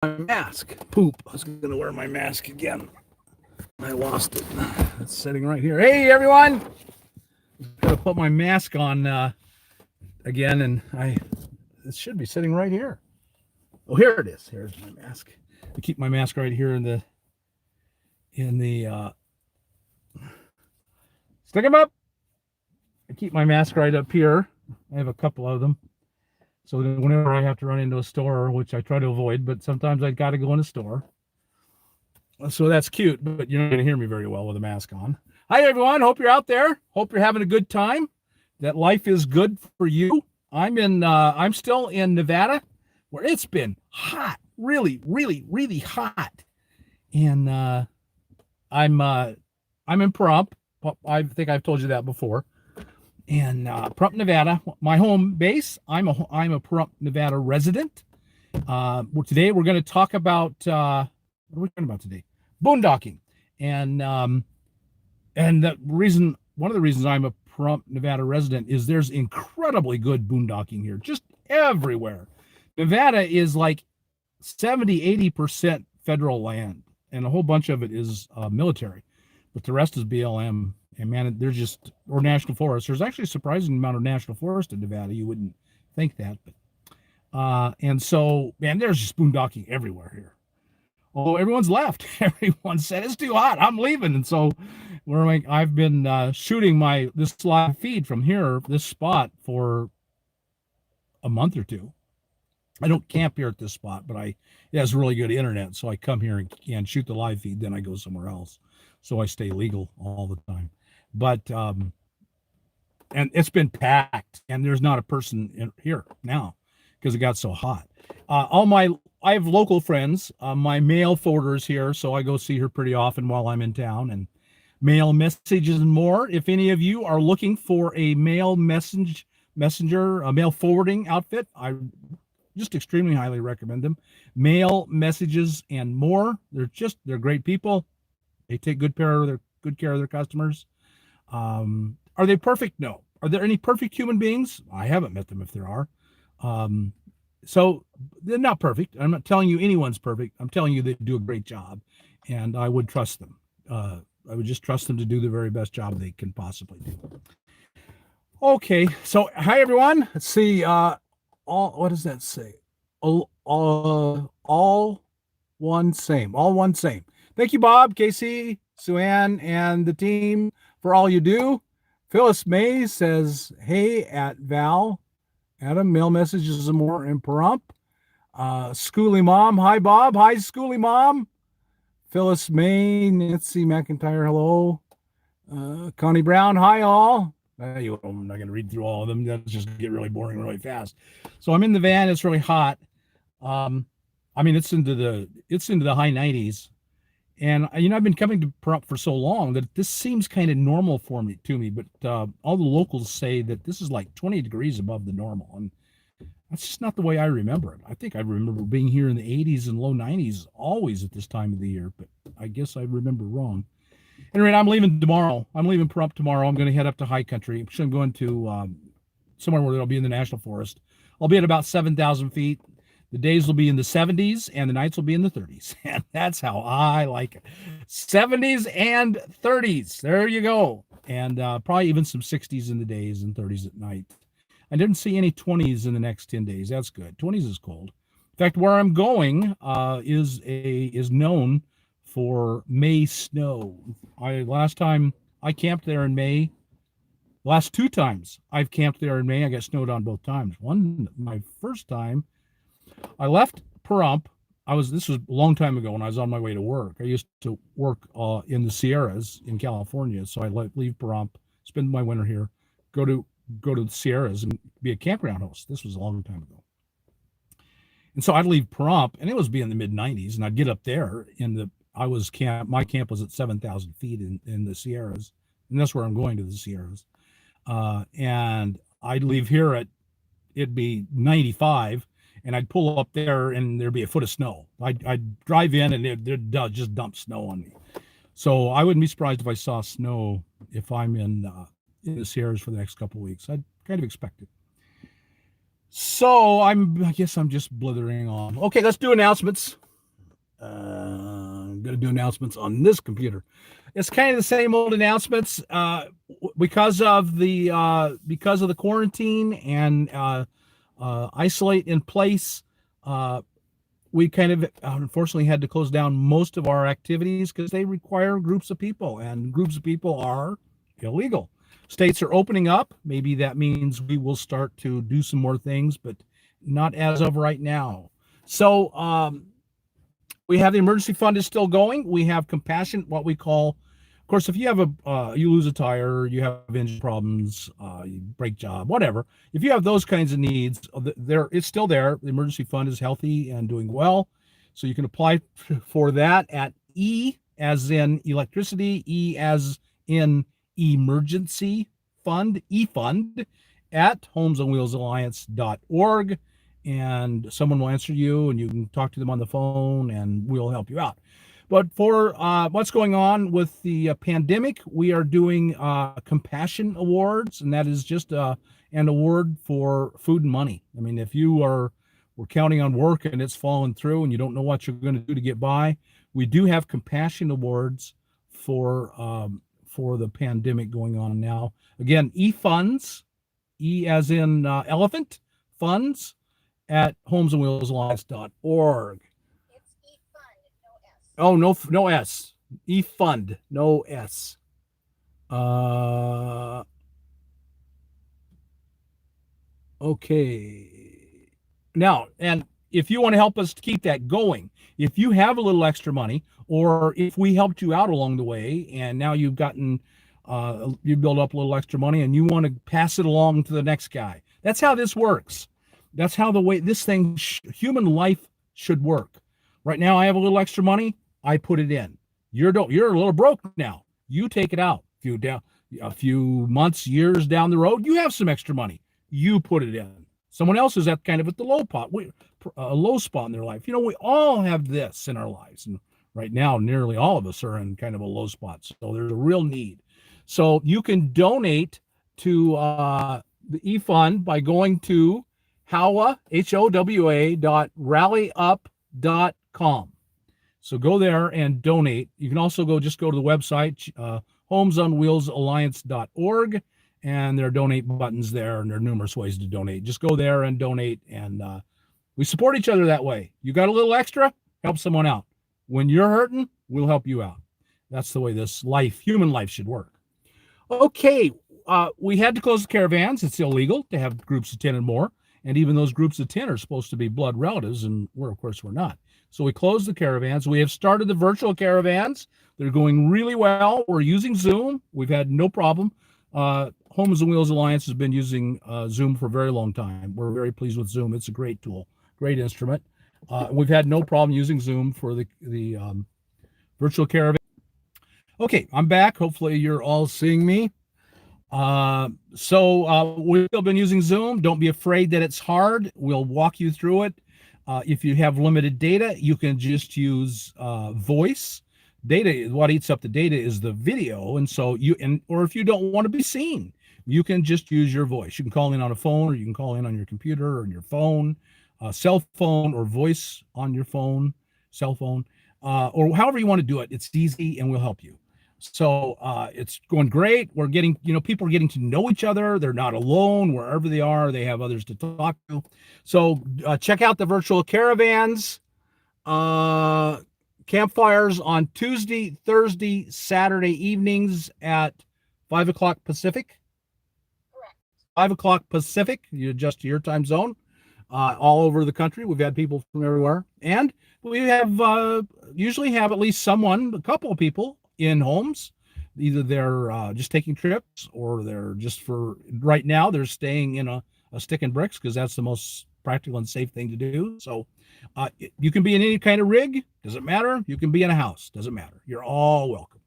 my mask. Poop. I was going to wear my mask again. I lost it. It's sitting right here. Hey, everyone. Got to put my mask on again, and it should be sitting right here. Oh, here it is. Here's my mask. I keep my mask right here in the stick them up. I keep my mask right up here. I have a couple of them. So whenever I have to run into a store, which I try to avoid, but sometimes I got to go in a store. So that's cute, but you're not going to hear me very well with a mask on. Hi, everyone. Hope you're out there. Hope you're having a good time. That life is good for you. I'm still in Nevada, where it's been hot, really, really, really hot. And I'm in Pahrump. I think I've told you that before. And Pahrump, Nevada, my home base. I'm a Pahrump, Nevada resident. Today we're going to talk about what are we talking about today? Boondocking, and one of the reasons I'm a Pahrump, Nevada resident is there's incredibly good boondocking here, just everywhere. Nevada is like 70-80% federal land, and a whole bunch of it is military, but the rest is BLM. And man, or national forest. There's actually a surprising amount of national forest in Nevada. You wouldn't think that, but and so man, there's just boondocking everywhere here. Oh, everyone's left. Everyone said it's too hot. I'm leaving, and so I've been shooting this live feed from here, this spot, for a month or two. I don't camp here at this spot, but it has really good internet, so I come here and shoot the live feed. Then I go somewhere else, so I stay legal all the time. But and it's been packed, and there's not a person here now because it got so hot. I have local friends. My mail forwarder is here, so I go see her pretty often while I'm in town, and mail messages and more. If any of you are looking for a mail messenger, a mail forwarding outfit, I just extremely highly recommend them. Mail messages and more. They're great people. They take good care of their customers. Are they perfect? No. Are there any perfect human beings? I haven't met them if there are. So they're not perfect. I'm not telling you anyone's perfect. I'm telling you they do a great job, and I would trust them. I would just trust them to do the very best job they can possibly do. Okay. So hi, everyone. Let's see. What does that say? All one same. All one same. Thank you, Bob, Casey, Sue-Ann, and the team for all you do. Phyllis May says, hey, at Val. Adam, mail messages and more in Pahrump. Schooly Mom, hi, Bob. Hi, Schooly Mom. Phyllis May, Nancy McIntyre, hello. Connie Brown, hi, all. I'm not going to read through all of them. That's just get really boring really fast. So I'm in the van. It's really hot. It's into the high 90s. And I've been coming to Pahrump for so long that this seems kind of normal to me. But all the locals say that this is like 20 degrees above the normal, and that's just not the way I remember it. I think I remember being here in the 80s and low 90s always at this time of the year, but I guess I remember wrong. Anyway, I'm leaving tomorrow. I'm leaving Pahrump tomorrow. I'm going to head up to high country. I'm going to somewhere where I'll be in the national forest. I'll be at about 7,000 feet. The days will be in the 70s and the nights will be in the 30s. And that's how I like it. 70s and 30s. There you go. And probably even some 60s in the days and 30s at night. I didn't see any 20s in the next 10 days. That's good. 20s is cold. In fact, where I'm going is known for May snow. Last time I camped there in May. Last two times I've camped there in May, I got snowed on both times. My first time, I left Pahrump. This was a long time ago when I was on my way to work. I used to work in the Sierras in California, so I leave Pahrump, spend my winter here, go to the Sierras and be a campground host. This was a long time ago. And so I'd leave Pahrump, and it was be in the mid 90s, and I'd get up there my camp was at 7,000 feet in the Sierras, and that's where I'm going, to the Sierras. And I'd leave here it'd be 95, and I'd pull up there and there'd be a foot of snow. I'd drive in and they'd just dump snow on me. So I wouldn't be surprised if I saw snow if I'm in the Sierras for the next couple of weeks. I'd kind of expect it. So I guess I'm just blithering on. Okay, let's do announcements. I'm going to do announcements on this computer. It's kind of the same old announcements because of the quarantine and isolate in place. We kind of unfortunately had to close down most of our activities because they require groups of people, and groups of people are illegal. States are opening up. Maybe that means we will start to do some more things, but not as of right now. So we have the emergency fund is still going. We have compassion, what we call, of course, if you have you lose a tire, you have engine problems, you break job, whatever. If you have those kinds of needs, it's still there. The emergency fund is healthy and doing well, so you can apply for that at E as in electricity, E as in emergency fund, eFund at homesonwheelsalliance.org. And someone will answer you, and you can talk to them on the phone, and we'll help you out. But for what's going on with the pandemic, we are doing Compassion Awards, and that is just an award for food and money. I mean, if we're counting on work and it's falling through and you don't know what you're going to do to get by, we do have Compassion Awards for the pandemic going on now. Again, eFunds, E as in elephant, funds, at homesandwheelsalliance.org. It's eFund, no S. Oh, no S. eFund, no S. Okay. Now, and if you want to help us to keep that going, if you have a little extra money, or if we helped you out along the way, and now you've gotten, you build up a little extra money, and you want to pass it along to the next guy. That's how this works. That's how the way this thing, human life should work. Right now, I have a little extra money. I put it in. You're a little broke now. You take it out. A few months, years down the road, you have some extra money. You put it in. Someone else is at the low pot, a low spot in their life. We all have this in our lives, and right now, nearly all of us are in kind of a low spot. So there's a real need. So you can donate to the eFund by going to HOWA, HOWA.rallyup.com. So go there and donate. You can also go to the website, homesonwheelsalliance.org, and there are donate buttons there, and there are numerous ways to donate. Just go there and donate, and we support each other that way. You got a little extra, help someone out. When you're hurting, we'll help you out. That's the way this human life should work. Okay, we had to close the caravans. It's illegal to have groups of 10 and more. And even those groups of 10 are supposed to be blood relatives, and of course, we're not. So we closed the caravans. We have started the virtual caravans. They're going really well. We're using Zoom. We've had no problem. Homes and Wheels Alliance has been using Zoom for a very long time. We're very pleased with Zoom. It's a great tool, great instrument. We've had no problem using Zoom for the virtual caravan. Okay, I'm back. Hopefully you're all seeing me. So we've been using Zoom. Don't be afraid that it's hard. We'll walk you through it. If you have limited data, you can just use voice. Data, what eats up the data is the video, and so or if you don't want to be seen, you can just use your voice. You can call in on a phone, or you can call in on your computer or your phone, cell phone, or voice on your phone, cell phone, or however you want to do it. It's easy, and we'll help you. So it's going great. We're getting, people are getting to know each other. They're not alone wherever they are. They have others to talk to. So check out the virtual caravans, campfires on Tuesday, Thursday, Saturday evenings at 5 o'clock Pacific. Correct. 5 o'clock Pacific. You adjust to your time zone. All over the country. We've had people from everywhere. And we have usually have at least a couple of people in homes. Either they're just taking trips, or they're just right now they're staying in a stick and bricks because that's the most practical and safe thing to do. So you can be in any kind of rig, doesn't matter. You can be in a house, doesn't matter. You're all welcome.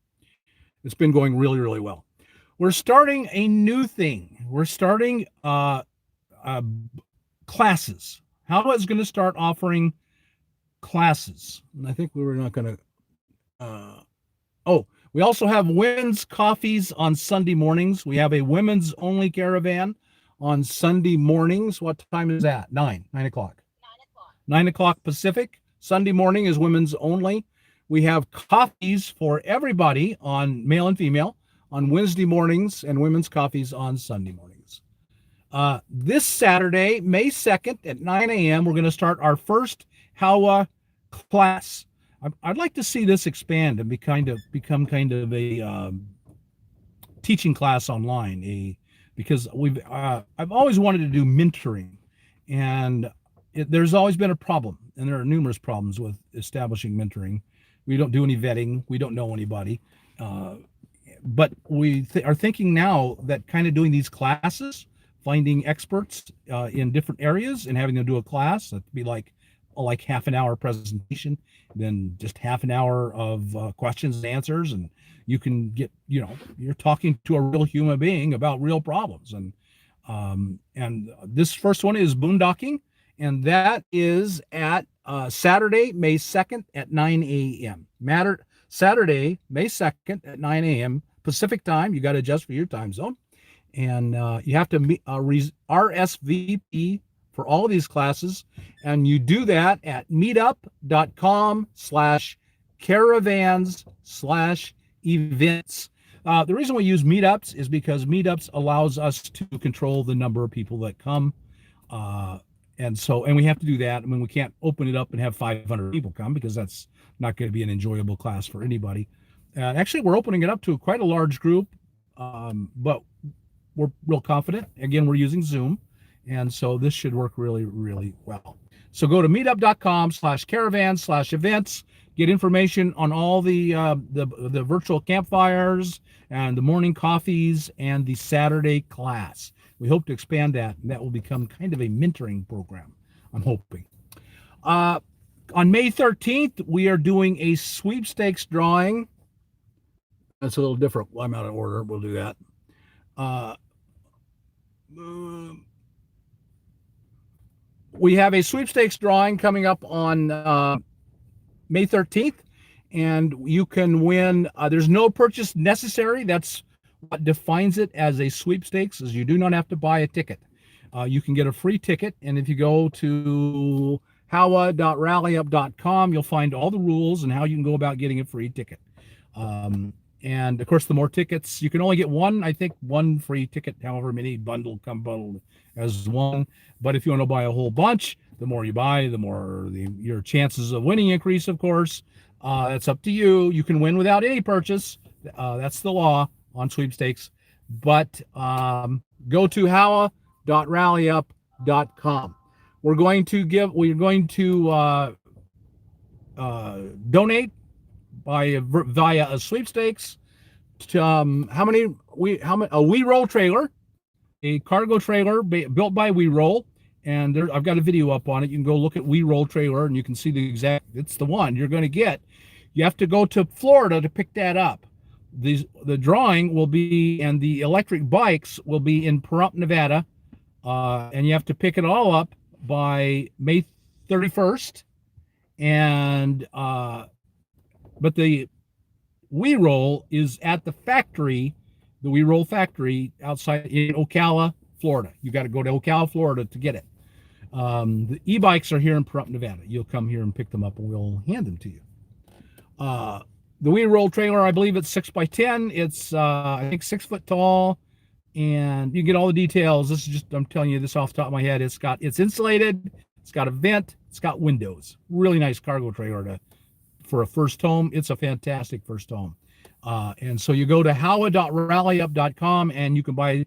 It's been going really, really well. We're starting a new thing. We're starting classes. How is going to start offering classes? And I think we were not going to we also have women's coffees on Sunday mornings. We have a women's only caravan on Sunday mornings. What time is that? 9 o'clock. 9 o'clock. 9 o'clock Pacific. Sunday morning is women's only. We have coffees for everybody on male and female on Wednesday mornings and women's coffees on Sunday mornings. This Saturday, May 2nd at 9 a.m., we're going to start our first Hawa class. I'd like to see this expand and become kind of a teaching class online. Because I've always wanted to do mentoring, and there's always been a problem, and there are numerous problems with establishing mentoring. We don't do any vetting. We don't know anybody. But we are thinking now that kind of doing these classes, finding experts in different areas and having them do a class, that'd be like half an hour presentation, then just half an hour of questions and answers, and you can get, you're talking to a real human being about real problems. And this first one is Boondocking, and that is at Saturday, May 2nd at 9 a.m. Saturday, May 2nd at 9 a.m. Pacific time. You got to adjust for your time zone. And you have to RSVP for all of these classes. And you do that at meetup.com/caravans/events. The reason we use meetups is because meetups allows us to control the number of people that come. And we have to do that. I mean, we can't open it up and have 500 people come, because that's not going to be an enjoyable class for anybody. Actually, we're opening it up to quite a large group, but we're real confident. Again, we're using Zoom, and so this should work really, really well. So go to meetup.com/caravans/events. Get information on all the virtual campfires and the morning coffees and the Saturday class. We hope to expand that, and that will become kind of a mentoring program, I'm hoping. On May 13th, we are doing a sweepstakes drawing. That's a little different. Well, I'm out of order. We'll do that. We have a sweepstakes drawing coming up on May 13th, and you can win. There's no purchase necessary. That's what defines it as a sweepstakes, is you do not have to buy a ticket. You can get a free ticket, and if you go to hawa.rallyup.com, you'll find all the rules and how you can go about getting a free ticket. And of course, the more tickets, you can only get one free ticket, however many bundled as one. But if you want to buy a whole bunch, the more you buy, the more your chances of winning increase, of course. That's up to you. You can win without any purchase. That's the law on sweepstakes. But go to hawa.rallyup.com. We're going to donate via a sweepstakes to a WeRoll trailer, a cargo trailer built by WeRoll, and I've got a video up on it. You can go look at WeRoll trailer, and you can see it's the one you're going to get. You have to go to Florida to pick that up. The drawing will be, and the electric bikes will be in Pahrump, Nevada, and you have to pick it all up by May 31st, and but the WeRoll is at the factory, the WeRoll factory outside in Ocala, Florida. You got to go to Ocala, Florida to get it. The e-bikes are here in Pahrump, Nevada. You'll come here and pick them up, and we'll hand them to you. The WeRoll trailer, I believe it's 6x10. It's I think 6 foot tall, and you get all the details. This is just, I'm telling you this off the top of my head. It's insulated. It's got a vent. It's got windows. Really nice cargo trailer for a first home. It's a fantastic first home. And so you go to hawa.rallyup.com, and you can buy,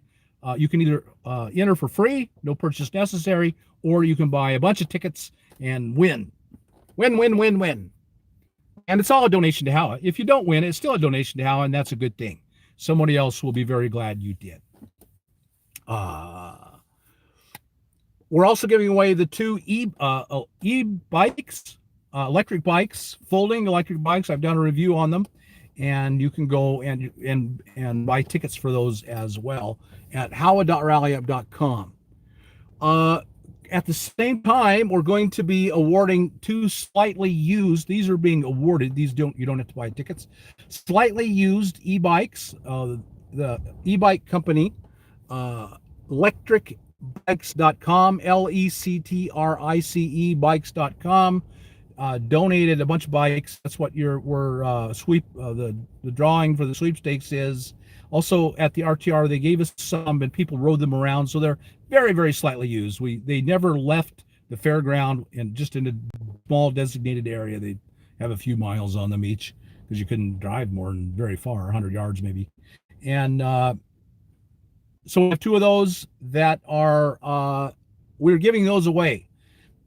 you can either enter for free, no purchase necessary, or you can buy a bunch of tickets and win. Win. And it's all a donation to Hawa. If you don't win, it's still a donation to Hawa, and that's a good thing. Somebody else will be very glad you did. We're also giving away the two e-bikes, electric bikes, folding electric bikes. I've done a review on them, and you can go and buy tickets for those as well at hawa.rallyup.com. At the same time, we're going to be awarding two slightly used. These are being awarded. You don't have to buy tickets. Slightly used e-bikes. The e-bike company, electricbikes.com, LECTRICE bikes.com. donated a bunch of bikes. That's what the drawing for the sweepstakes is. Also at the RTR, they gave us some, and people rode them around, so they're very, very slightly used. They never left the fairground and just in a small designated area. They have a few miles on them each because you couldn't drive more than very far, 100 yards maybe. And so we have two of those that are we're giving those away.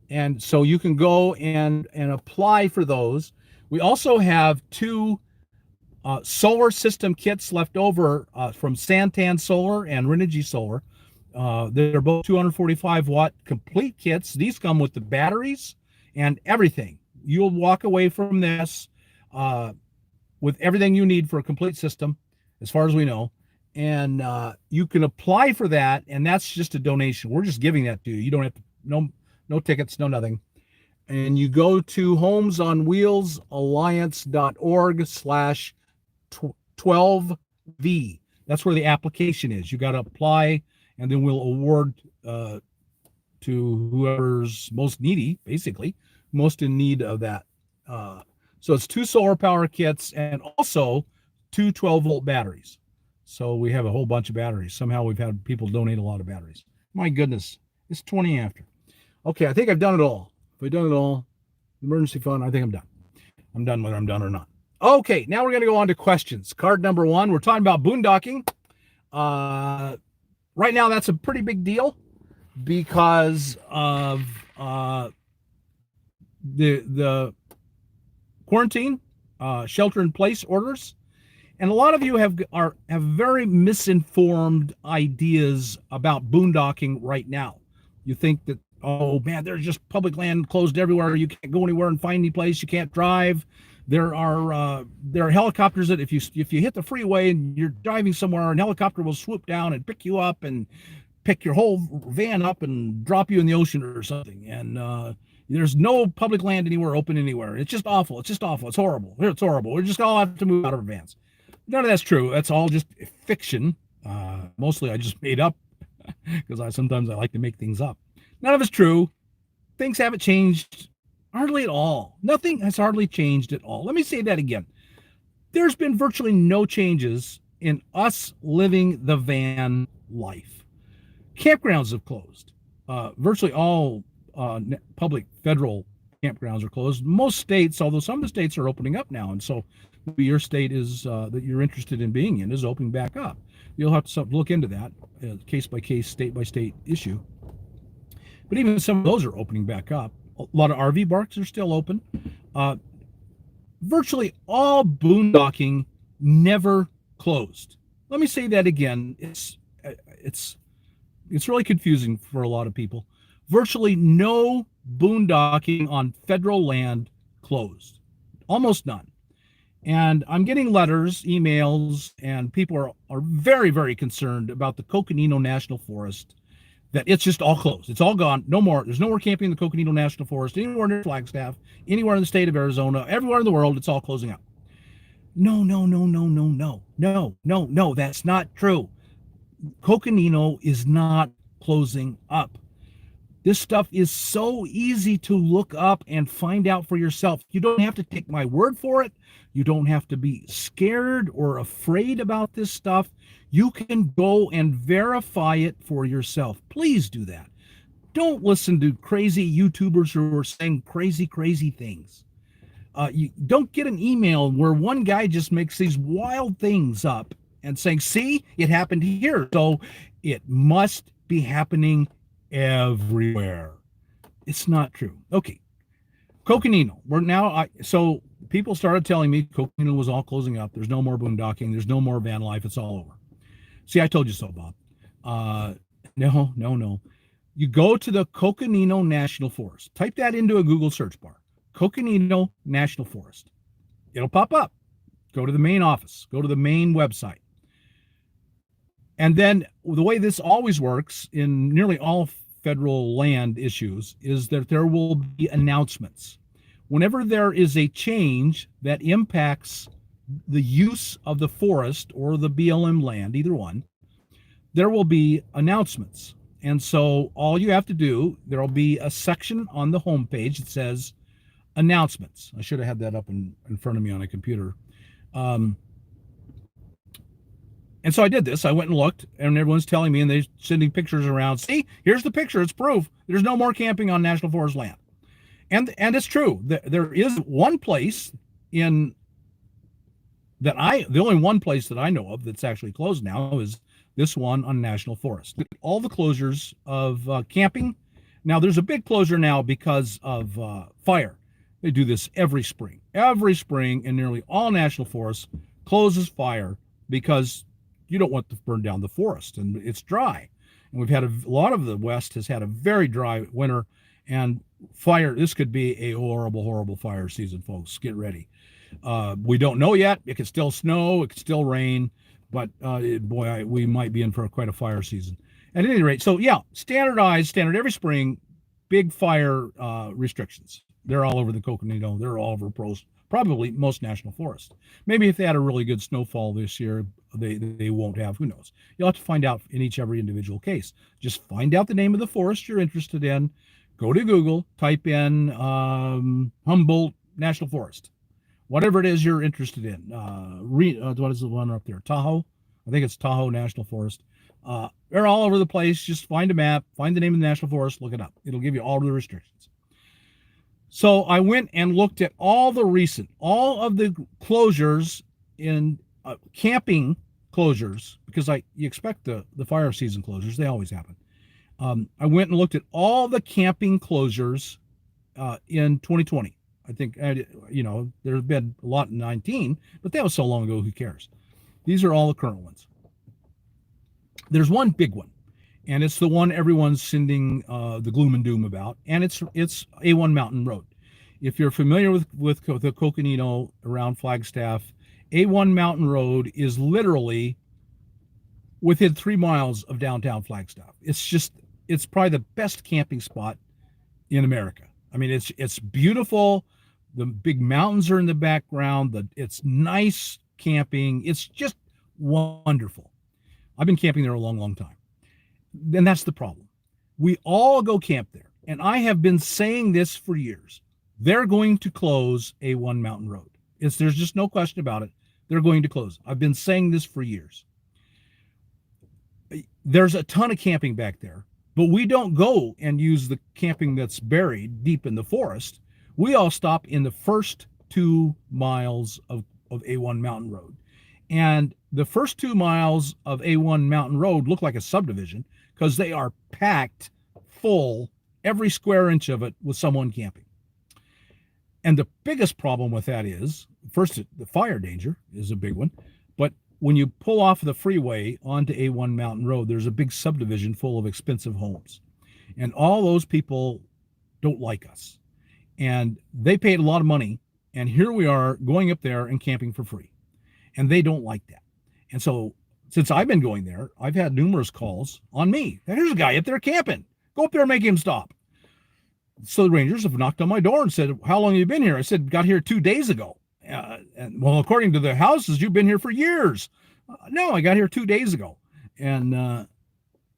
And so you can go and apply for those. We also have two solar system kits left over from Santan Solar and Renogy Solar. They're both 245 watt complete kits. These come with the batteries and everything. You'll walk away from this with everything you need for a complete system, as far as we know. And you can apply for that, and that's just a donation. We're just giving that to you. You don't have to, no tickets, no nothing. And you go to homesonwheelsalliance.org/12V. That's where the application is. You got to apply, and then we'll award to whoever's most needy, basically, most in need of that. So it's two solar power kits and also two 12-volt batteries. So we have a whole bunch of batteries. Somehow we've had people donate a lot of batteries. My goodness, it's 20 after. Okay, I think I've done it all. If I've done it all, emergency fund, I think I'm done. I'm done whether I'm done or not. Okay, now we're going to go on to questions. Card number 1, we're talking about boondocking. Right now, that's a pretty big deal because of the quarantine, shelter-in-place orders. And a lot of you have very misinformed ideas about boondocking right now. You think that, oh man, there's just public land closed everywhere. You can't go anywhere and find any place. You can't drive. There are helicopters that if you hit the freeway and you're driving somewhere, an helicopter will swoop down and pick you up and pick your whole van up and drop you in the ocean or something. And there's no public land anywhere open anywhere. It's just awful. It's just awful. It's horrible. It's horrible. We're just all have to move out of our vans. None of that's true. That's all just fiction. Mostly I just made up because sometimes I like to make things up. None of it's true. Things haven't changed hardly at all. Nothing has hardly changed at all. Let me say that again. There's been virtually no changes in us living the van life. Campgrounds have closed. Virtually all public federal campgrounds are closed. Most states, although some of the states are opening up now, and so maybe your state is that you're interested in being in is opening back up. You'll have to look into that, case by case, state by state issue. But even some of those are opening back up. A lot of RV parks are still open. Virtually all boondocking never closed. Let me say that again. It's really confusing for a lot of people. Virtually no boondocking on federal land closed. Almost none. And I'm getting letters, emails, and people are very, very concerned about the Coconino National Forest, that it's just all closed. It's all gone. No more. There's no more camping in the Coconino National Forest, anywhere near Flagstaff, anywhere in the state of Arizona, everywhere in the world. It's all closing up. No. That's not true. Coconino is not closing up. This stuff is so easy to look up and find out for yourself. You don't have to take my word for it. You don't have to be scared or afraid about this stuff. You can go and verify it for yourself. Please do that. Don't listen to crazy YouTubers who are saying crazy things. You don't get an email where one guy just makes these wild things up and saying, see, it happened here, so it must be happening everywhere. It's not true. Okay. Coconino. So people started telling me Coconino was all closing up. There's no more boondocking. There's no more van life. It's all over. See, I told you so, Bob. No. You go to the Coconino National Forest. Type that into a Google search bar. Coconino National Forest. It'll pop up. Go to the main office. Go to the main website. And then the way this always works in nearly all federal land issues is that there will be announcements. Whenever there is a change that impacts the use of the forest or the BLM land, either one, there will be announcements. And so all you have to do, there will be a section on the homepage that says announcements. I should have had that up in front of me on a computer. Um, and so I did this. I went and looked, and everyone's telling me, and they're sending pictures around. See, here's the picture. It's proof. There's no more camping on national forest land. And it's true. There is one place in the only one place that I know of that's actually closed now is this one on national forest. All the closures of camping. Now there's a big closure now because of fire. They do this every spring. Every spring in nearly all national forests closes fire because you don't want to burn down the forest, and it's dry. And we've had a lot of the West has had a very dry winter, and fire. This could be a horrible, horrible fire season, folks. Get ready. We don't know yet. It could still snow. It could still rain. But boy, we might be in for quite a fire season. At any rate, so yeah, standard every spring, big fire restrictions. They're all over the Coconino. They're all over probably most national forests. Maybe if they had a really good snowfall this year, they won't have. Who knows? You'll have to find out in every individual case. Just find out the name of the forest you're interested in. Go to Google, type in Humboldt National Forest, whatever it is you're interested in. What is the one up there? Tahoe? I think it's Tahoe National Forest. They're all over the place. Just find a map, find the name of the national forest, look it up. It'll give you all of the restrictions. So I went and looked at all of the closures in camping closures, because you expect the fire season closures. They always happen. I went and looked at all the camping closures in 2020. I think, there have been a lot in 19, but that was so long ago, who cares? These are all the current ones. There's one big one, and it's the one everyone's sending the gloom and doom about, and it's A1 Mountain Road. If you're familiar with the Coconino around Flagstaff, A1 Mountain Road is literally within 3 miles of downtown Flagstaff. It's probably the best camping spot in America. I mean, it's beautiful. The big mountains are in the background. It's nice camping. It's just wonderful. I've been camping there a long, long time. And that's the problem. We all go camp there. And I have been saying this for years. They're going to close A1 Mountain Road. There's just no question about it. They're going to close. I've been saying this for years. There's a ton of camping back there, but we don't go and use the camping that's buried deep in the forest. We all stop in the first 2 miles of A1 Mountain Road. And the first 2 miles of A1 Mountain Road look like a subdivision because they are packed full, every square inch of it, with someone camping. And the biggest problem with that is, first, the fire danger is a big one. But when you pull off the freeway onto A1 Mountain Road, there's a big subdivision full of expensive homes. And all those people don't like us. And they paid a lot of money. And here we are going up there and camping for free. And they don't like that. And so since I've been going there, I've had numerous calls on me. Here's a guy up there camping. Go up there and make him stop. So the rangers have knocked on my door and said, how long have you been here? I said, got here 2 days ago. And well, according to the houses, you've been here for years. No, I got here 2 days ago. And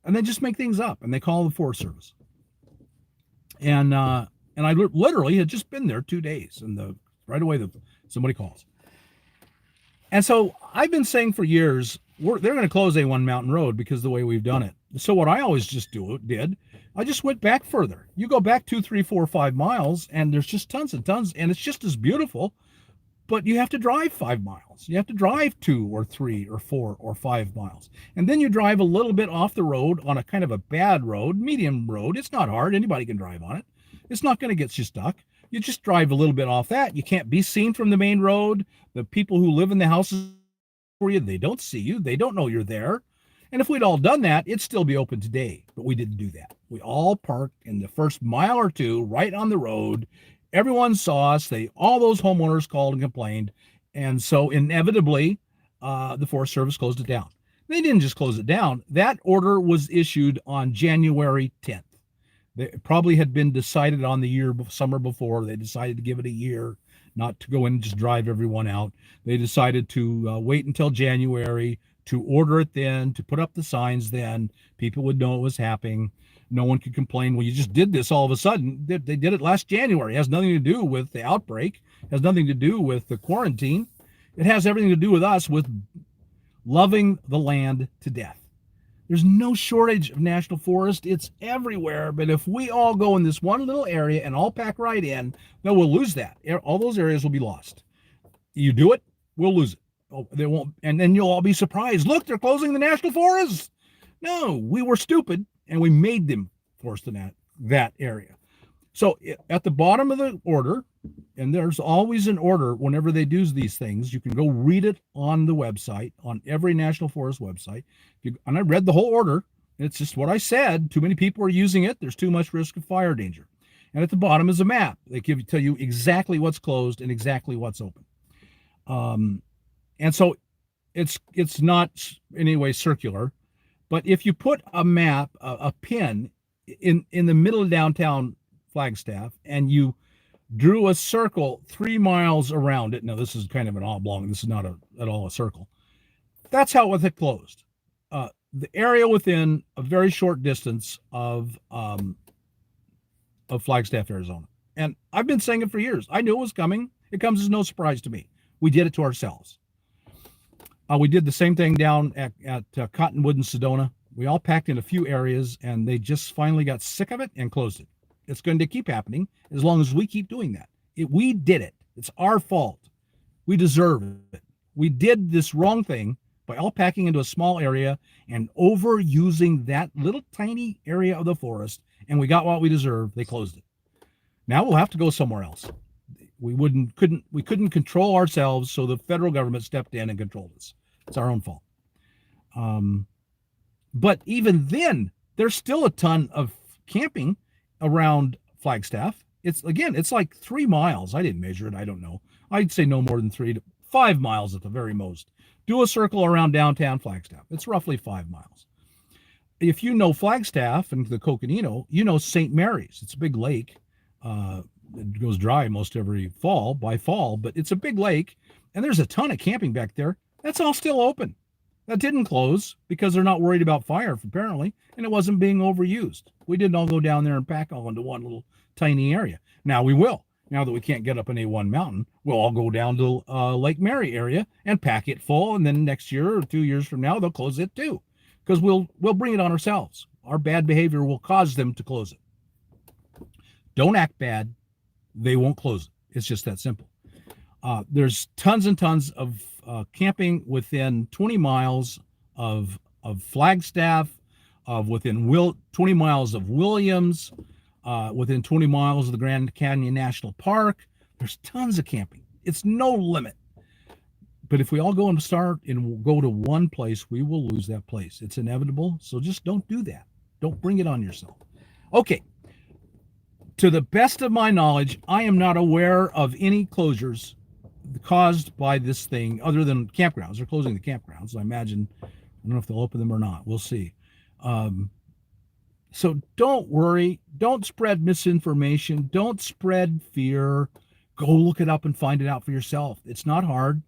they just make things up, and they call the Forest Service. And I literally had just been there 2 days, and right away somebody calls. And so I've been saying for years, they're going to close A1 Mountain Road because of the way we've done it. So what I always just I just went back further. You go back 2, 3, 4, 5 miles, and there's just tons and tons, and it's just as beautiful. But you have to drive 5 miles. You have to drive 2 or 3 or 4 or 5 miles. And then you drive a little bit off the road on a kind of a bad road, medium road. It's not hard. Anybody can drive on it. It's not going to get you stuck. You just drive a little bit off that. You can't be seen from the main road. The people who live in the houses for you, they don't see you. They don't know you're there. And if we'd all done that, it'd still be open today. But we didn't do that. We all parked in the first mile or two right on the road. Everyone saw us. All those homeowners called and complained. And so inevitably, the Forest Service closed it down. They didn't just close it down. That order was issued on January 10th. It probably had been decided on the summer before. They decided to give it a year, not to go in and just drive everyone out. They decided to wait until January, to order it then, to put up the signs then. People would know it was happening. No one could complain. Well, you just did this all of a sudden. They did it last January. It has nothing to do with the outbreak. It has nothing to do with the quarantine. It has everything to do with us, with loving the land to death. There's no shortage of national forest. It's everywhere. But if we all go in this one little area and all pack right in, then we'll lose that. All those areas will be lost. You do it, we'll lose it. Oh, they won't, and then you'll all be surprised. Look, they're closing the national forests. No, we were stupid and we made them force that area. So at the bottom of the order, and there's always an order whenever they do these things, you can go read it on the website, on every national forest website. And I read the whole order. It's just what I said. Too many people are using it. There's too much risk of fire danger. And at the bottom is a map. They tell you exactly what's closed and exactly what's open. And so it's not in any way circular, but if you put a map, a pin in the middle of downtown Flagstaff, and you drew a circle 3 miles around it. Now this is kind of an oblong. This is not at all a circle. That's how it closed. The area within a very short distance of Flagstaff, Arizona. And I've been saying it for years. I knew it was coming. It comes as no surprise to me. We did it to ourselves. We did the same thing down at Cottonwood and Sedona. We all packed in a few areas, and they just finally got sick of it and closed it. It's going to keep happening as long as we keep doing that. We did it. It's our fault. We deserve it. We did this wrong thing by all packing into a small area and overusing that little tiny area of the forest, and we got what we deserved. They closed it. Now we'll have to go somewhere else. We couldn't control ourselves, so the federal government stepped in and controlled us. It's our own fault. But even then, there's still a ton of camping around Flagstaff. It's like 3 miles. I didn't measure it. I don't know. I'd say no more than 3 to 5 miles at the very most. Do a circle around downtown Flagstaff. It's roughly 5 miles. If you know Flagstaff and the Coconino, you know St. Mary's. It's a big lake. It goes dry most every fall, but it's a big lake, and there's a ton of camping back there. That's all still open. That didn't close because they're not worried about fire, apparently, and it wasn't being overused. We didn't all go down there and pack all into one little tiny area. Now we will. Now that we can't get up in A1 Mountain, we'll all go down to Lake Mary area and pack it full, and then next year or 2 years from now, they'll close it too, because we'll bring it on ourselves. Our bad behavior will cause them to close it. Don't act bad. They won't close it. It's just that simple. There's tons and tons of camping within 20 miles of Flagstaff, within 20 miles of Williams, within 20 miles of the Grand Canyon National Park. There's tons of camping. It's no limit. But if we all go and go to one place, we will lose that place. It's inevitable. So just don't do that. Don't bring it on yourself. Okay. To the best of my knowledge, I am not aware of any closures caused by this thing other than campgrounds. They're closing the campgrounds. I imagine, I don't know if they'll open them or not. We'll see. So don't worry. Don't spread misinformation. Don't spread fear. Go look it up and find it out for yourself. It's not hard.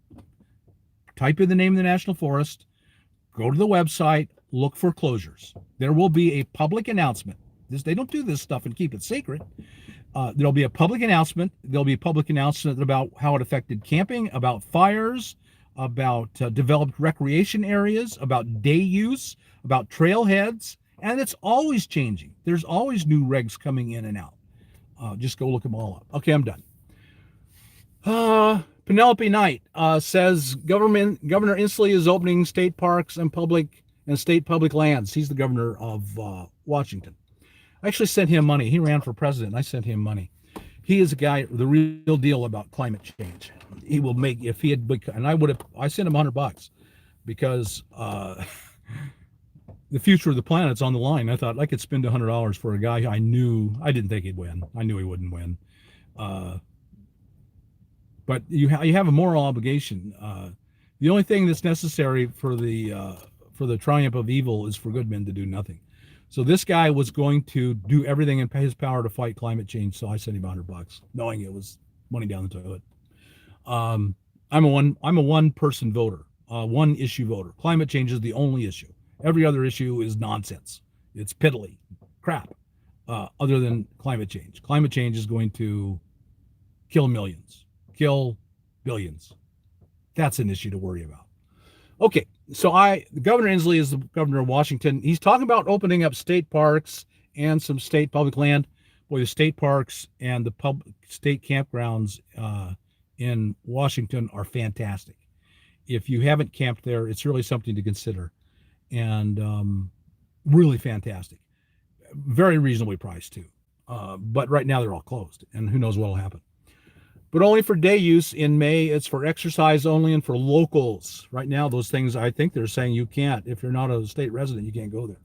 Type in the name of the National Forest. Go to the website. Look for closures. There will be a public announcement. They don't do this stuff and keep it secret. There'll be a public announcement. There'll be a public announcement about how it affected camping, about fires, about developed recreation areas, about day use, about trailheads, and it's always changing. There's always new regs coming in and out. Just go look them all up. Okay, I'm done. Penelope Knight says Governor Inslee is opening state parks and state public lands. He's the governor of Washington. I actually sent him money. He ran for president. I sent him money. He is a guy, the real deal about climate change. He will make, if he had, and I sent him $100 because the future of the planet's on the line. I thought I could spend $100 for a guy I didn't think he'd win. I knew he wouldn't win. But you have a moral obligation. The only thing that's necessary for the triumph of evil is for good men to do nothing. So this guy was going to do everything in his power to fight climate change. So I sent him $100, knowing it was money down the toilet. I'm a one-person voter, one issue voter. Climate change is the only issue. Every other issue is nonsense. It's piddly. crap, other than climate change. Climate change is going to kill millions, kill billions. That's an issue to worry about. Okay, so Governor Inslee is the governor of Washington. He's talking about opening up state parks and some state public land. Boy, the state parks and the state campgrounds in Washington are fantastic. If you haven't camped there, it's really something to consider, and really fantastic. Very reasonably priced too. But right now they're all closed, and who knows what will happen. But only for day use in May. It's for exercise only and for locals. Right now, those things, I think they're saying you can't. If you're not a state resident, you can't go there.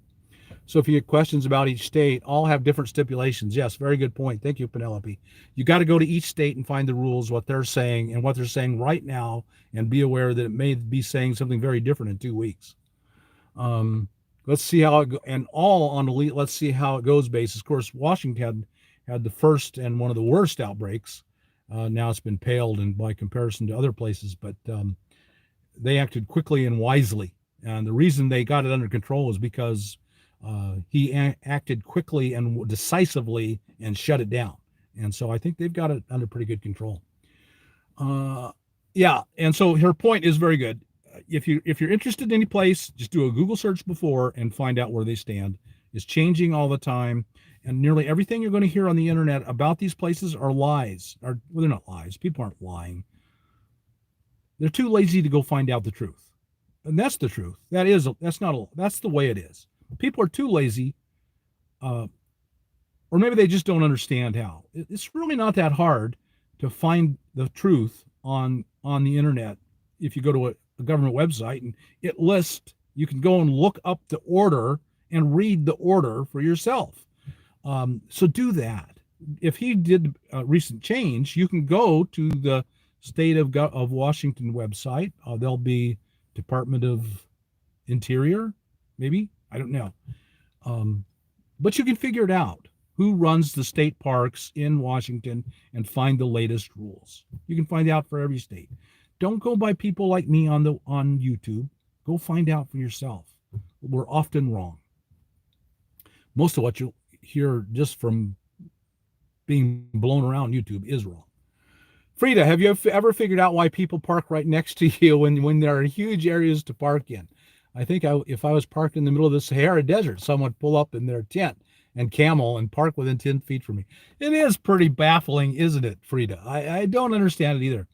So if you get questions about each state, all have different stipulations. Yes, very good point. Thank you, Penelope. You got to go to each state and find the rules, what they're saying and what they're saying right now, and be aware that it may be saying something very different in 2 weeks. Let's see how it and all on elite. Let's see how it goes basis. Of course, Washington had the first and one of the worst outbreaks. Now it's been paled in by comparison to other places, but they acted quickly and wisely. And the reason they got it under control is because he acted quickly and decisively and shut it down. And so I think they've got it under pretty good control. Yeah, and so her point is very good. If you're interested in any place, just do a Google search before and find out where they stand. It's changing all the time. And nearly everything you're going to hear on the internet about these places are lies. Well, they're not lies. People aren't lying. They're too lazy to go find out the truth. And that's the truth. That's the way it is. People are too lazy, or maybe they just don't understand how. It's really not that hard to find the truth on the internet. If you go to a government website and it lists, you can go and look up the order and read the order for yourself. So do that. If he did a recent change, you can go to the state of Washington website. There'll be Department of Interior, maybe, I don't know. But you can figure it out. Who runs the state parks in Washington and find the latest rules. You can find out for every state. Don't go by people like me on YouTube. Go find out for yourself. We're often wrong. Most of what you hear just from being blown around YouTube is wrong. Frida, have you ever figured out why people park right next to you when there are huge areas to park in? I think if I was parked in the middle of the Sahara Desert, someone would pull up in their tent and camel and park within 10 feet from me. It is pretty baffling, isn't it, Frida? I don't understand it either.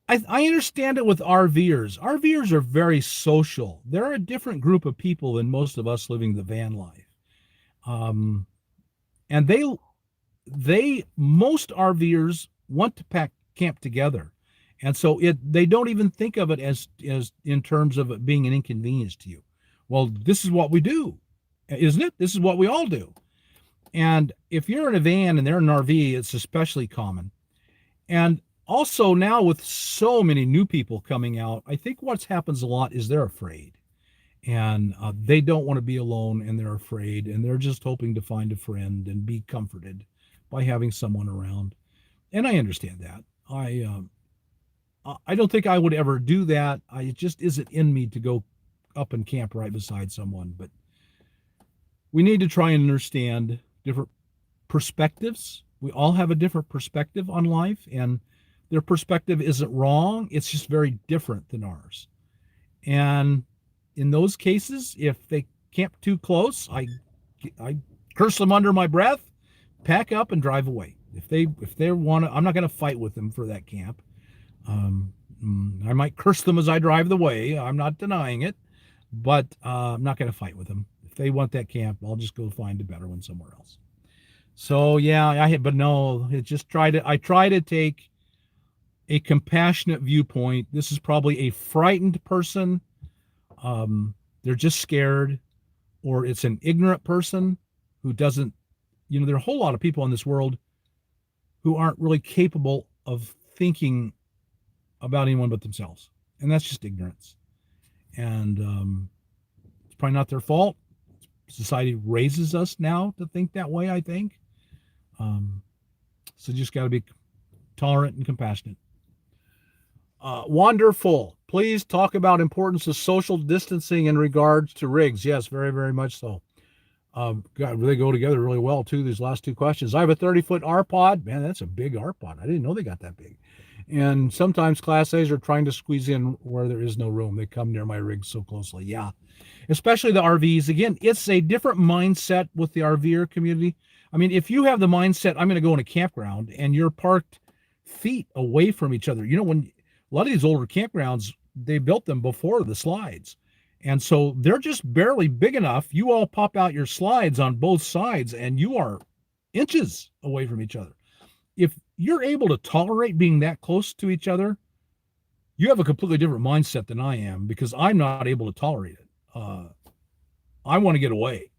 I understand it with RVers. RVers are very social. They're a different group of people than most of us living the van life. And most RVers want to camp together. And so they don't even think of it as in terms of it being an inconvenience to you. Well, this is what we do, isn't it? This is what we all do. And if you're in a van and they're in an RV, it's especially common. And also now with so many new people coming out, I think what happens a lot is they're afraid. And they don't want to be alone, and they're afraid, and they're just hoping to find a friend and be comforted by having someone around. And I understand that. I don't think I would ever do that. It just isn't in me to go up and camp right beside someone. But we need to try and understand different perspectives. We all have a different perspective on life, and their perspective isn't wrong. It's just very different than ours. And in those cases, if they camp too close, I curse them under my breath, pack up and drive away. If they want to, I'm not going to fight with them for that camp. I might curse them as I drive the way. I'm not denying it, but I'm not going to fight with them. If they want that camp, I'll just go find a better one somewhere else. So yeah, I try to take a compassionate viewpoint. This is probably a frightened person. They're just scared, or it's an ignorant person who doesn't, there are a whole lot of people in this world who aren't really capable of thinking about anyone but themselves. And that's just ignorance. And it's probably not their fault. Society raises us now to think that way, I think. So just got to be tolerant and compassionate. Wonderful. Please talk about importance of social distancing in regards to rigs. Yes, very, very much so. God, they go together really well too. These last two questions. I have a 30-foot R pod. Man, that's a big R pod. I didn't know they got that big. And sometimes Class A's are trying to squeeze in where there is no room. They come near my rig so closely. Yeah, especially the RVs. Again, it's a different mindset with the RVer community. I mean, if you have the mindset, I'm going to go in a campground, and you're parked feet away from each other. You know, when a lot of these older campgrounds, they built them before the slides. And so they're just barely big enough. You all pop out your slides on both sides, and you are inches away from each other. If you're able to tolerate being that close to each other, you have a completely different mindset than I am, because I'm not able to tolerate it. I want to get away,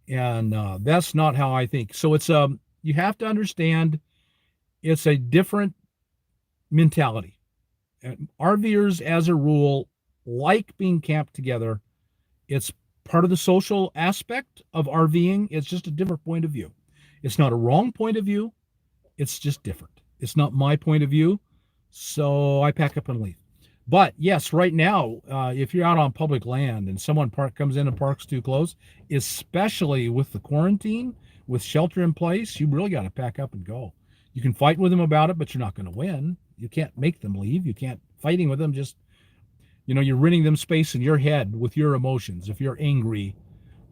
and that's not how I think. So it's you have to understand it's a different mentality. And RVers, as a rule, like being camped together. It's part of the social aspect of RVing. It's just a different point of view. It's not a wrong point of view. It's just different. It's not my point of view. So I pack up and leave. But yes, right now, if you're out on public land and someone comes in and parks too close, especially with the quarantine, with shelter in place, you really got to pack up and go. You can fight with them about it, but you're not going to win. You can't make them leave. You can't fighting with them. Just, you know, you're renting them space in your head with your emotions. If you're angry,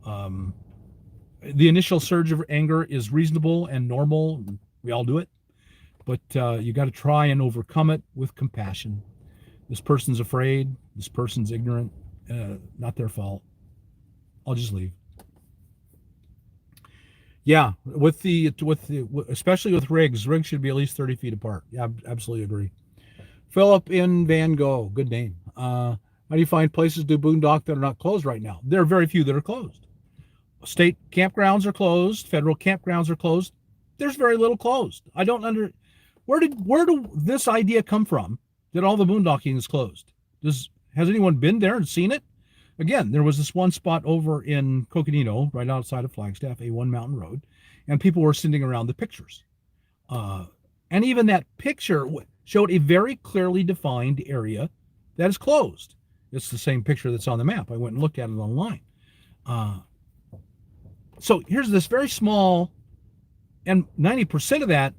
the initial surge of anger is reasonable and normal. We all do it. But you got to try and overcome it with compassion. This person's afraid. This person's ignorant. Not their fault. I'll just leave. Yeah, especially with rigs should be at least 30 feet apart. Yeah, I absolutely agree. Philip in Van Gogh, good name. How do you find places to boondock that are not closed right now? There are very few that are closed. State campgrounds are closed. Federal campgrounds are closed. There's very little closed. I don't where do this idea come from that all the boondocking is closed? Has anyone been there and seen it? Again, there was this one spot over in Coconino, right outside of Flagstaff, A1 Mountain Road, and people were sitting around the pictures. And even that picture showed a very clearly defined area that is closed. It's the same picture that's on the map. I went and looked at it online. So here's this very small, and 90% of that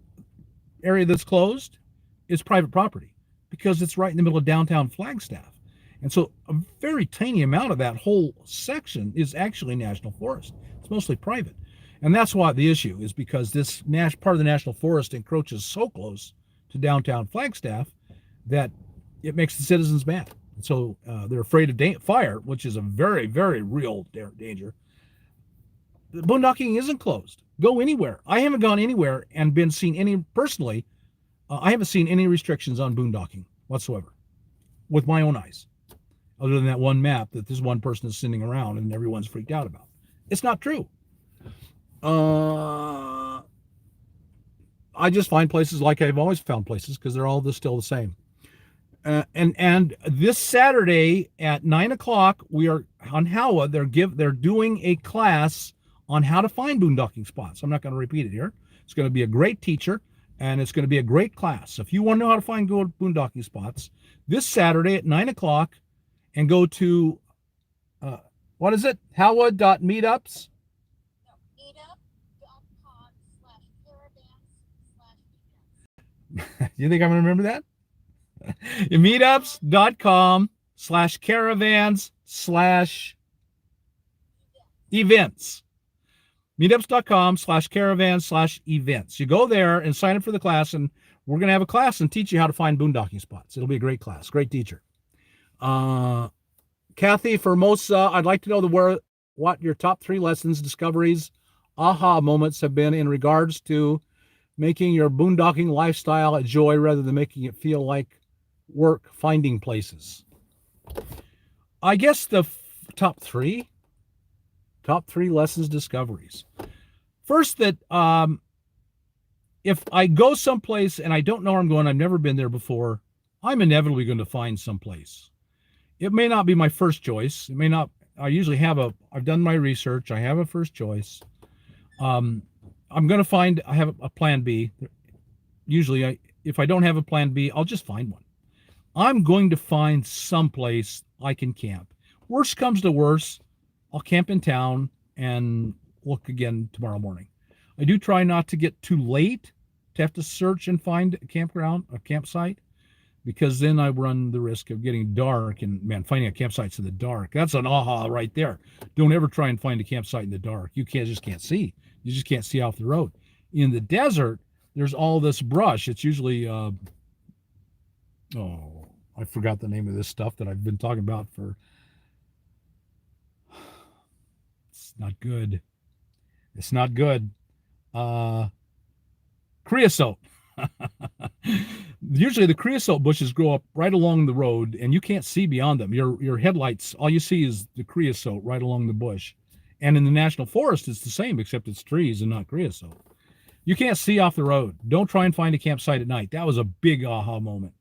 area that's closed is private property because it's right in the middle of downtown Flagstaff. And so a very tiny amount of that whole section is actually national forest. It's mostly private. And that's why the issue is because this part of the national forest encroaches so close to downtown Flagstaff that it makes the citizens mad. And so they're afraid of fire, which is a very, very real danger. The boondocking isn't closed. Go anywhere. I haven't gone anywhere and personally, I haven't seen any restrictions on boondocking whatsoever with my own eyes, other than that one map that this one person is sending around and everyone's freaked out about. It's not true. I just find places like I've always found places because they're all still the same. And this Saturday at 9:00, we are on Howa. They're doing a class on how to find boondocking spots. I'm not going to repeat it here. It's going to be a great teacher, and it's going to be a great class. So if you want to know how to find good boondocking spots, this Saturday at 9:00, and go to what is it? Howa.meetups. No, meetup.com/caravans/events. You think I'm going to remember that? Meetups.com/caravans/events. Meetups.com/caravans/events. You go there and sign up for the class, and we're going to have a class and teach you how to find boondocking spots. It'll be a great class, great teacher. Kathy Formosa, I'd like to know what your top 3 lessons, discoveries, aha moments have been in regards to making your boondocking lifestyle a joy rather than making it feel like work finding places. I guess the top three lessons, discoveries. First, that if I go someplace and I don't know where I'm going, I've never been there before, I'm inevitably going to find someplace. It may not be my first choice. It may not. I've done my research. I have a first choice. I have a plan B. Usually, if I don't have a plan B, I'll just find one. I'm going to find someplace I can camp. Worst comes to worst, I'll camp in town and look again tomorrow morning. I do try not to get too late to have to search and find a campsite, because then I run the risk of getting dark, and man, finding a campsite's in the dark. That's an aha right there. Don't ever try and find a campsite in the dark. You just can't see. You just can't see off the road. In the desert, there's all this brush. It's usually I forgot the name of this stuff that I've been talking about for. It's not good. It's not good. Creosote. Usually the creosote bushes grow up right along the road, and you can't see beyond them. Your headlights, all you see is the creosote right along the bush. And in the national forest, it's the same, except it's trees and not creosote. You can't see off the road. Don't try and find a campsite at night. That was a big aha moment.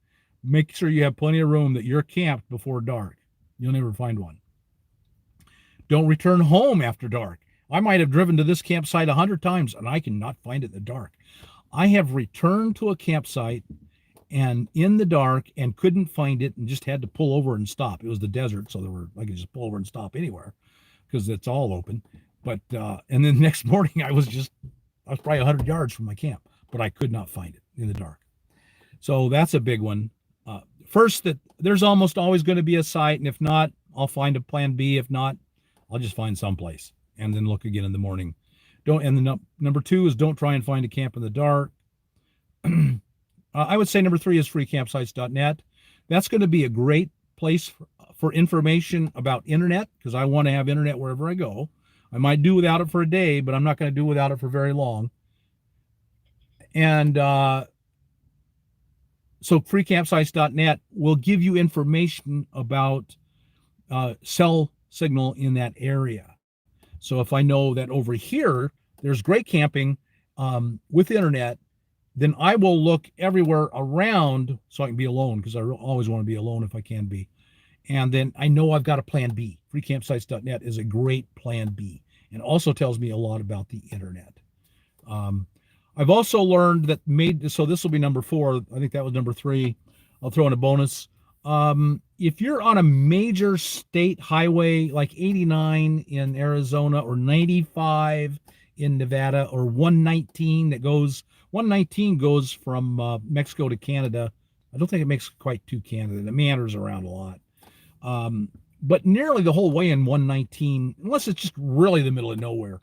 Make sure you have plenty of room, that you're camped before dark. You'll never find one. Don't return home after dark. I might have driven to this campsite 100 times, and I cannot find it in the dark. I have returned to a campsite and in the dark and couldn't find it, and just had to pull over and stop. It was the desert, so I could just pull over and stop anywhere because it's all open. But and then the next morning I was probably 100 yards from my camp, but I could not find it in the dark. So that's a big one. First, that there's almost always going to be a site, and if not, I'll find a plan B. If not, I'll just find someplace and then look again in the morning. Number 2 is don't try and find a camp in the dark. I would say number 3 is freecampsites.net. That's going to be a great place for information about internet, because I want to have internet wherever I go. I might do without it for a day, but I'm not going to do without it for very long. And so freecampsites.net will give you information about cell signal in that area. So if I know that over here there's great camping with internet, then I will look everywhere around so I can be alone, because I always want to be alone if I can be. And then I know I've got a plan B. Freecampsites.net is a great plan B, and also tells me a lot about the internet. I've also learned that so this will be number 4. I think that was number 3. I'll throw in a bonus. If you're on a major state highway like 89 in Arizona, or 95 in Nevada, or 119 goes from Mexico to Canada. I don't think it makes quite to Canada. It meanders around a lot. But nearly the whole way in 119, unless it's just really the middle of nowhere,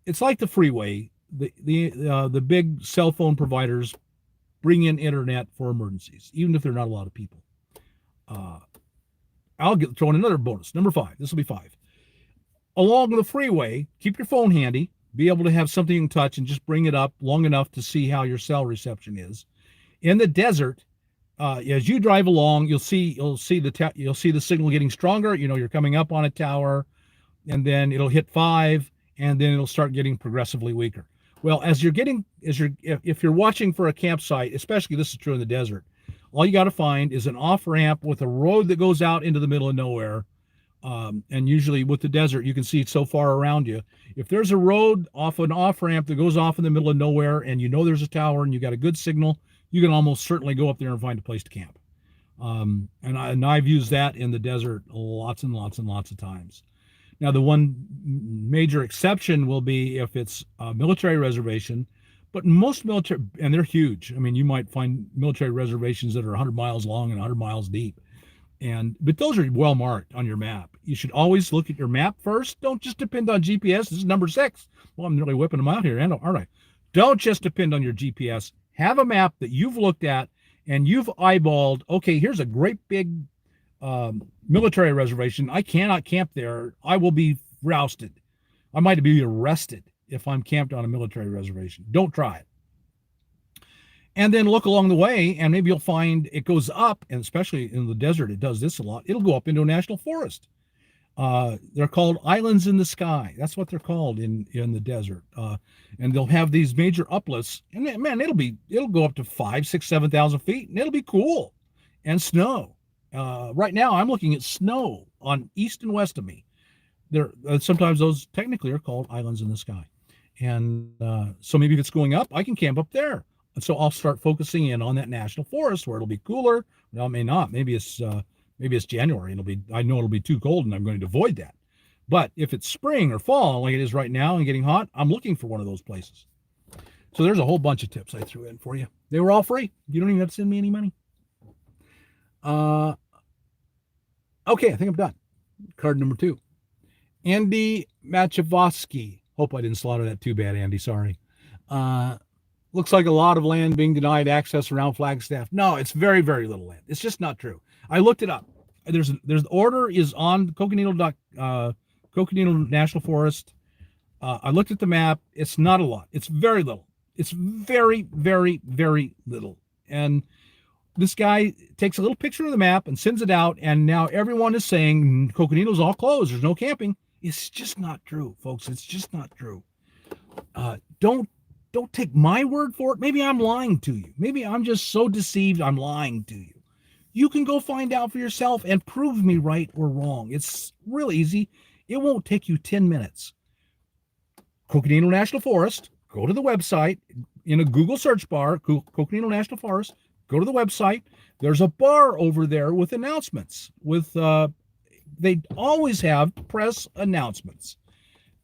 it's like the freeway. The big cell phone providers bring in internet for emergencies, even if there are not a lot of people. I'll throw in another bonus. Number 5. This will be 5. Along the freeway, keep your phone handy. Be able to have something you can touch and just bring it up long enough to see how your cell reception is. In the desert, as you drive along, you'll see the signal getting stronger. You're coming up on a tower, and then it'll hit 5, and then it'll start getting progressively weaker. Well, if you're watching for a campsite, especially this is true in the desert, all you got to find is an off-ramp with a road that goes out into the middle of nowhere. And usually with the desert, you can see it so far around you. If there's a road an off-ramp that goes off in the middle of nowhere, and there's a tower and you got a good signal, you can almost certainly go up there and find a place to camp. And I've used that in the desert lots and lots and lots of times. Now, the one major exception will be if it's a military reservation, but most military, and they're huge. I mean, you might find military reservations that are 100 miles long and 100 miles deep. But those are well marked on your map. You should always look at your map first. Don't just depend on GPS. This is number 6. Well, I'm really whipping them out here, aren't I? Don't just depend on your GPS. Have a map that you've looked at and you've eyeballed. Okay, here's a great big military reservation. I cannot camp there. I will be rousted. I might be arrested if I'm camped on a military reservation. Don't try it. And then look along the way, and maybe you'll find it goes up, and especially in the desert, it does this a lot. It'll go up into a national forest. They're called islands in the sky. That's what they're called in the desert. And they'll have these major uplifts, and man, it'll go up to 5, 6, 7,000 feet, and it'll be cool. And snow. Right now, I'm looking at snow on east and west of me. Sometimes those technically are called islands in the sky. And so maybe if it's going up, I can camp up there. And so I'll start focusing in on that national forest where it'll be cooler. Well, it may not. Maybe it's January, and I know it'll be too cold, and I'm going to avoid that. But if it's spring or fall, like it is right now and getting hot, I'm looking for one of those places. So there's a whole bunch of tips I threw in for you. They were all free. You don't even have to send me any money. Okay, I think I'm done. Card number 2. Andy Machavosky. Hope I didn't slaughter that too bad, Andy. Sorry. Looks like a lot of land being denied access around Flagstaff. No, it's very, very little land. It's just not true. I looked it up. There's the order is on Coconino National Forest. I looked at the map. It's not a lot. It's very little. It's very, very, very little. And this guy takes a little picture of the map and sends it out, and now everyone is saying Coconino's all closed. There's no camping. It's just not true, folks. It's just not true. Don't take my word for it. Maybe I'm lying to you. Maybe I'm just so deceived I'm lying to you. You can go find out for yourself and prove me right or wrong. It's real easy. It won't take you 10 minutes. Coconino National Forest, go to the website in a Google search bar, Coconino National Forest, go to the website. There's a bar over there with announcements. They always have press announcements.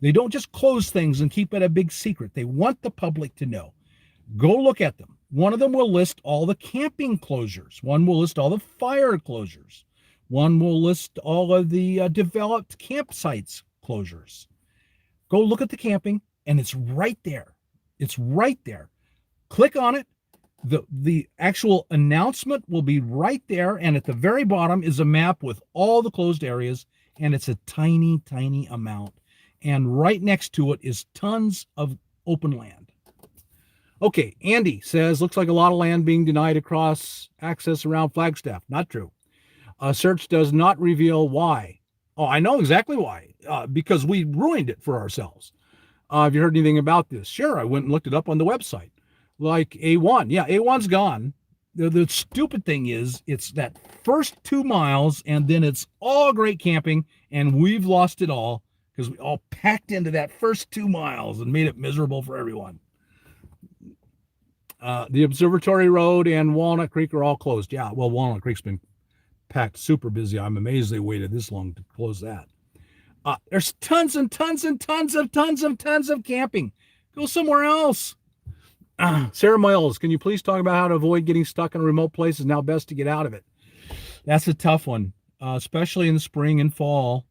They don't just close things and keep it a big secret. They want the public to know. Go look at them. One of them will list all the camping closures. One will list all the fire closures. One will list all of the developed campsites closures. Go look at the camping, and it's right there. It's right there. Click on it. The actual announcement will be right there, and at the very bottom is a map with all the closed areas, and it's a tiny, tiny amount. And right next to it is tons of open land. Okay, Andy says, looks like a lot of land being denied across access around Flagstaff. Not true. Search does not reveal why. Oh, I know exactly why. Because we ruined it for ourselves. Have you heard anything about this? Sure, I went and looked it up on the website. Like A1. Yeah, A1's gone. The stupid thing is it's that first 2 miles, and then it's all great camping, and we've lost it all because we all packed into that first 2 miles and made it miserable for everyone. The Observatory Road and Walnut Creek are all closed. Yeah, well, Walnut Creek's been packed super busy. I'm amazed they waited this long to close that. There's tons and tons and tons of camping. Go somewhere else. Sarah Miles, can you please talk about how to avoid getting stuck in a remote place and how best to get out of it? That's a tough one, especially in the spring and fall.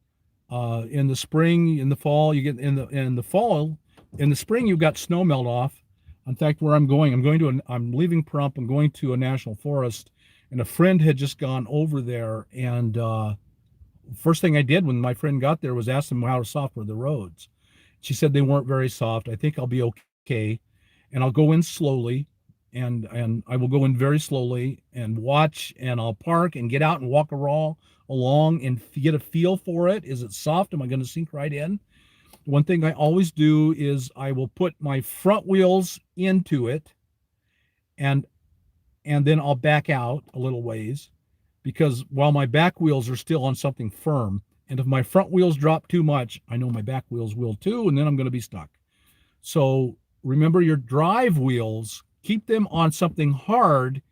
In the spring, in the fall, you get in the fall. In the spring, you've got snow melt off. In fact, where I'm leaving Pahrump. I'm going to a national forest, and a friend had just gone over there. And first thing I did when my friend got there was ask them how soft were the roads. She said they weren't very soft. I think I'll be okay. And I'll go in slowly, and I will go in very slowly and watch, and I'll park and get out and walk along and get a feel for it. Is it soft? Am I going to sink right in? One thing I always do is I will put my front wheels into it, and then I'll back out a little ways, because while my back wheels are still on something firm, and if my front wheels drop too much, I know my back wheels will too, and then I'm going to be stuck. So remember your drive wheels, keep them on something hard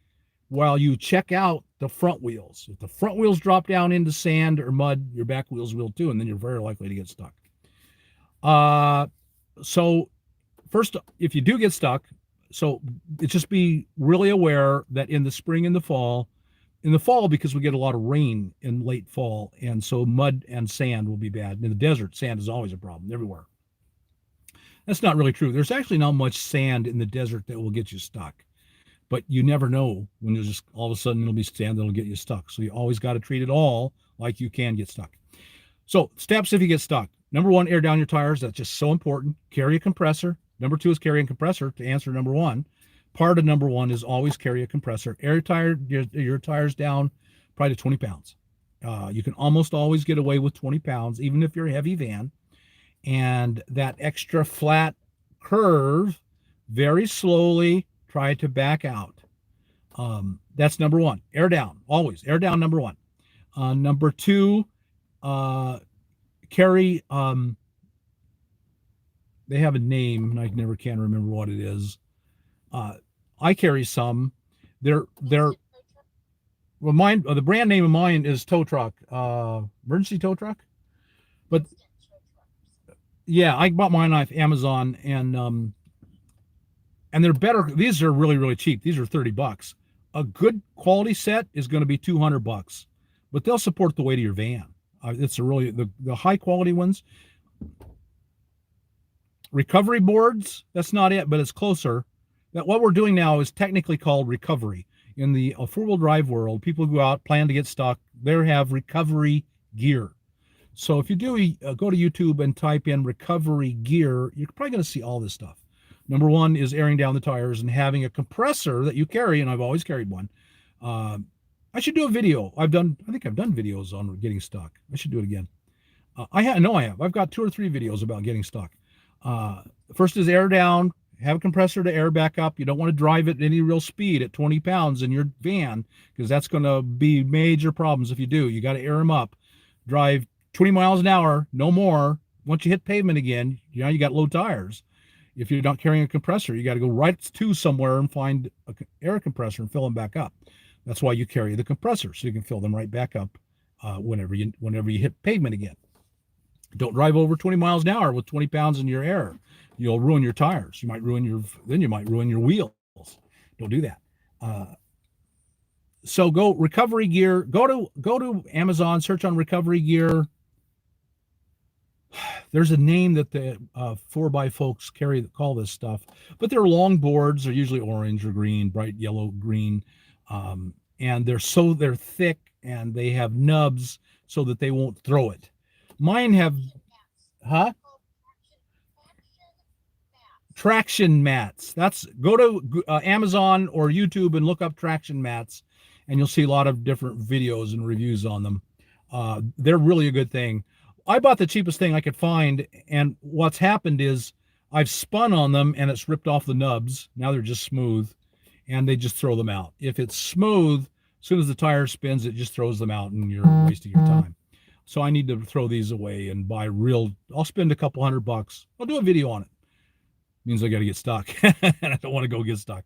while you check out the front wheels. If the front wheels drop down into sand or mud, your back wheels will too, and then you're very likely to get stuck. So first, if you do get stuck, so just be really aware that in the spring and the fall, because we get a lot of rain in late fall, and so mud and sand will be bad. In the desert, sand is always a problem everywhere. That's not really true. There's actually not much sand in the desert that will get you stuck, but you never know when there's just all of a sudden it'll be sand that'll get you stuck. So you always got to treat it all like you can get stuck. So steps if you get stuck. Number 1, air down your tires. That's just so important. Carry a compressor. Number 2 is carry a compressor to answer number 1. Part of number 1 is always carry a compressor. Air your tires down probably to 20 pounds. You can almost always get away with 20 pounds, even if you're a heavy van. And that extra flat curve, very slowly try to back out. That's number 1. Air down, always. Air down, number 1. Number 2, carry, they have a name, and I never can remember what it is. I carry some. Well, the brand name of mine is tow truck, emergency tow truck. But Yeah, I bought mine off Amazon, and they're better. These are really, really cheap. These are $30. A good quality set is going to be $200, but they'll support the weight of your van. It's a really the high quality ones. Recovery boards, that's not it, but it's closer. That what we're doing now is technically called recovery. In the four-wheel drive world, people who go out, plan to get stuck, they have recovery gear. So if you do go to YouTube and type in recovery gear, you're probably going to see all this stuff. Number one is airing down the tires and having a compressor that you carry, and I've always carried one. Uh, I should do a video. I think I've done videos on getting stuck. I should do it again. I have. I've got 2 or 3 videos about getting stuck. First is air down, have a compressor to air back up. You don't want to drive it at any real speed at 20 pounds in your van, because that's going to be major problems if you do. You got to air them up. Drive 20 miles an hour, no more. Once you hit pavement again, you got low tires. If you're not carrying a compressor, you got to go right to somewhere and find an air compressor and fill them back up. That's why you carry the compressor, so you can fill them right back up whenever you hit pavement again. Don't drive over 20 miles an hour with 20 pounds in your air. You'll ruin your tires. You might ruin your wheels. Don't do that. So go recovery gear. Go to Amazon, search on recovery gear. There's a name that the 4x folks call this stuff, but they're long boards. They're usually orange or green, bright yellow, green, and they're thick, and they have nubs so that they won't throw it. Mine have, huh? Traction mats. Go to Amazon or YouTube and look up traction mats, and you'll see a lot of different videos and reviews on them. They're really a good thing. I bought the cheapest thing I could find, and what's happened is I've spun on them and it's ripped off the nubs. Now they're just smooth, and they just throw them out. If it's smooth, as soon as the tire spins, it just throws them out, and you're wasting your time. So I need to throw these away and buy I'll spend a couple $100. I'll do a video on it. Means I got to get stuck, and I don't want to go get stuck.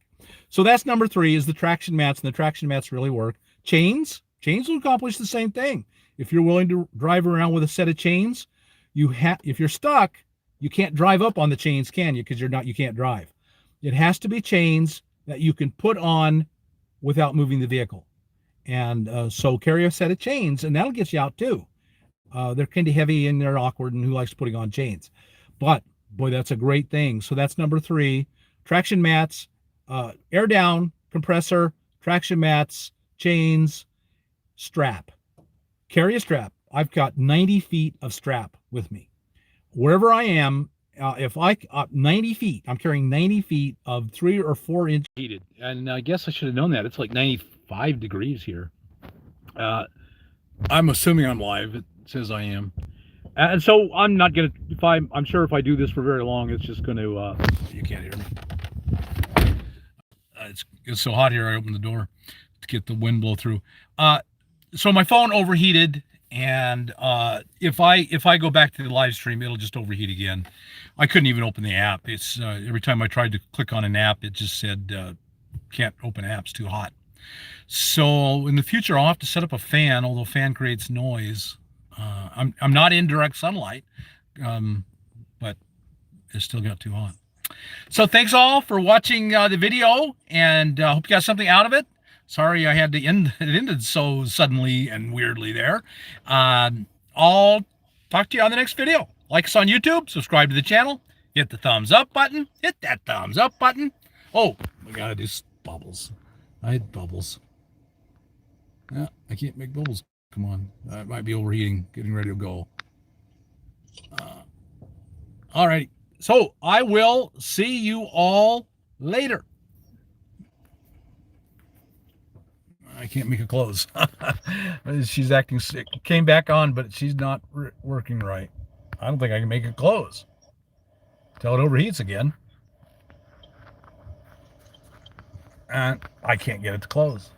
So that's number 3 is the traction mats, and the traction mats really work. Chains will accomplish the same thing. If you're willing to drive around with a set of chains, if you're stuck, you can't drive up on the chains, can you? Because you can't drive. It has to be chains that you can put on without moving the vehicle. And so carry a set of chains, and that'll get you out too. They're kind of heavy and they're awkward, and who likes putting on chains? But boy, that's a great thing. So that's number 3. Traction mats, air down, compressor, traction mats, chains, strap. Carry a strap. I've got 90 feet of strap with me. Wherever I am, 90 feet, I'm carrying 90 feet of 3 or 4 inch heated. And I guess I should have known that. It's like 95 degrees here. I'm assuming I'm live. It says I am. And so I'm not going to, I'm sure if I do this for very long, it's just going to, you can't hear me. It's so hot here, I opened the door to get the wind blow through. So my phone overheated, and if I go back to the live stream, it'll just overheat again. I couldn't even open the app. It's every time I tried to click on an app, it just said, can't open apps, too hot. So in the future, I'll have to set up a fan, although fan creates noise. I'm not in direct sunlight, but it still got too hot. So thanks all for watching the video, and hope you got something out of it. Sorry I had to end. It ended so suddenly and weirdly there. I'll talk to you on the next video. Like us on YouTube, subscribe to the channel, hit the thumbs up button, hit that thumbs up button. Oh, we gotta do bubbles. I had bubbles. Yeah, I can't make bubbles. Come on, it might be overheating, getting ready to go. All right, so I will see you all later. I can't make it close. She's acting sick. Came back on, but she's not working right. I don't think I can make it close till it overheats again. And I can't get it to close.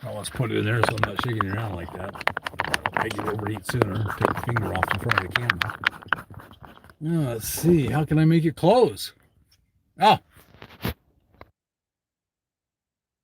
Well, let's put it in there so I'm not shaking it around like that. I can overheat sooner. Take the finger off in front of the camera. Let's see. How can I make it close? Oh,